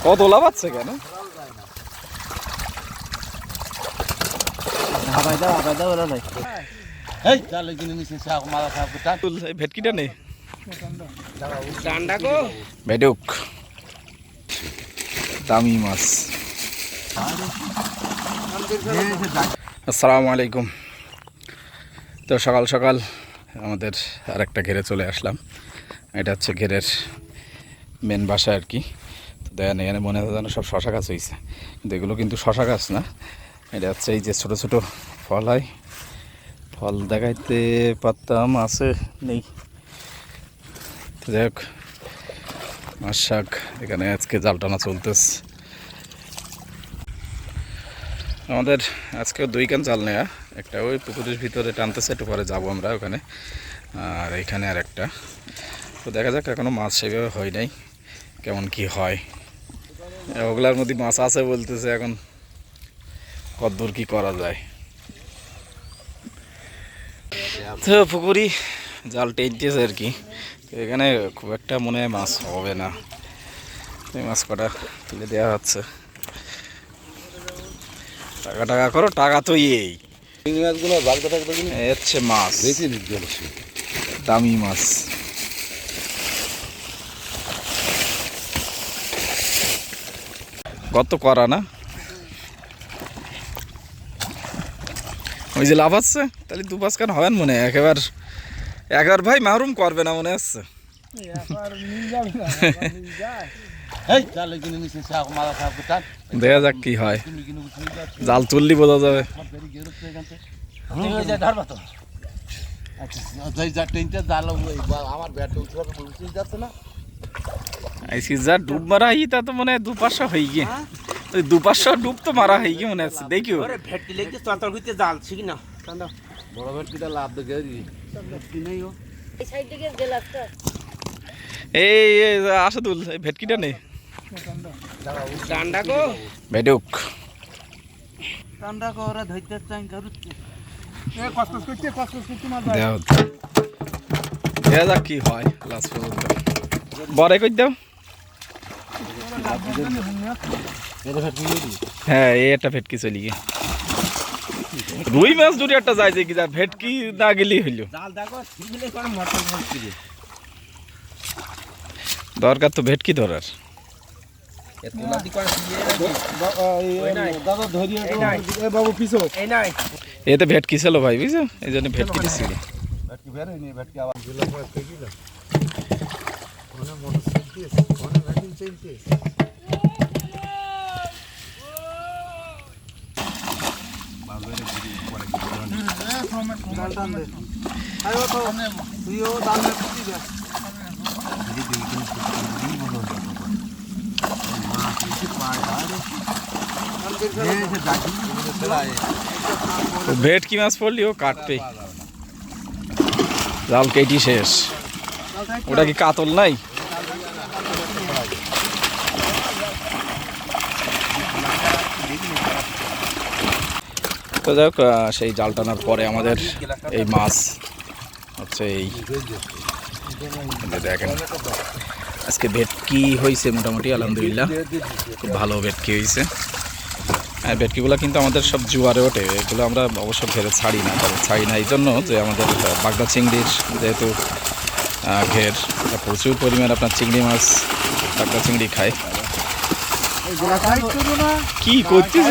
কত লাভ আছে কেন? ভেটকিটা নেই ভেটুক দামি মাছ। আসসালামু আলাইকুম। তো সকাল সকাল আমাদের আরেকটা ঘেরে চলে আসলাম। এটা হচ্ছে ঘেরের মেন বাসা আর কি। তো দেখেন এখানে মনে হয় যেন সব শশা গাছ হয়েছে, কিন্তু এগুলো কিন্তু শশা গাছ না। এটা হচ্ছে এই যে ছোটো ছোটো ফল হয়, ফল দেখাইতে পারতাম, আছে নেই। তো যাই হোক, মাছ শাক এখানে আজকে জাল টানা চলতেছে আমাদের। আজকেও 2 কান জাল নেয়া, একটা ওই পুকুরের ভিতরে টানতেছে, একটু পরে যাবো আমরা ওখানে, আর এইখানে আর একটা। তো দেখা যাক, এখনও মাছ সেভাবে হয় নাই, কেমন কি হয়। ওগুলার মধ্যে মাছ আছে বলতেছে, এখন কতদূর কি করা যায়। তো পুকুরি জাল টেনতেছে আর কি। এখানে খুব একটা মনে হয় মাছ হবে না, এই মাছ কটা তুলে দেওয়া হচ্ছে। টাকা টাকা করো, টাকা তো এই হচ্ছে মাছ, দামি মাছ। কত করা না, ওই যে লাভ আছে, তাহলে 2-5 কান হবেন মনে হয়। একবার ভাই মাহরুম করবে না মনে হচ্ছে। দেখা যাক কি হয়, জাল তুললি বোঝা যাবে। যা ডুব মারা তা তো মনে হয় 2-500 হয়ে গিয়ে, 2-500 ডুব তো মারা হয়ে গিয়ে মনে হচ্ছে। দেখিও বড় ভেটকিটা লাভ দেখে এই আসাদুল, এই ভেটকিটা নেই ভেটুক। দেখা যাক কি হয় লাস্ট পর্যন্ত। বড় কই দাও। হ্যাঁ, এই একটা ভেটকি চলি গিয়ে। রুই মাছ দুটি একটা যায় যে কি যা, ভেটকি না গেলেই হইল। দরকার তো ভেটকি ধরার। এতে ভেটকি ছিল ভাই, বুঝছো, এই জন্য ভেটকি ছিল। ভেটকি মাছ পড়লিও কাটবে, জাল কেটি শেষ। ওটা কি কাতল নাই? তো যাই হোক, সেই জাল টানার পরে আমাদের এই মাছ হচ্ছে এই দেখেন। আজকে ভেটকি হয়েছে মোটামুটি, আলহামদুলিল্লাহ খুব ভালো ভেটকি হয়েছে। হ্যাঁ, ভেটকিগুলো কিন্তু আমাদের সব জুয়ারে ওঠে, এগুলো আমরা অবশ্য ঘেরে ছাড়ি না এই জন্য যে আমাদের বাগদা চিংড়ির যেহেতু ঘের, প্রচুর পরিমাণ আপনার চিংড়ি মাছ, বাগদা চিংড়ি খায়। কি করতেছ?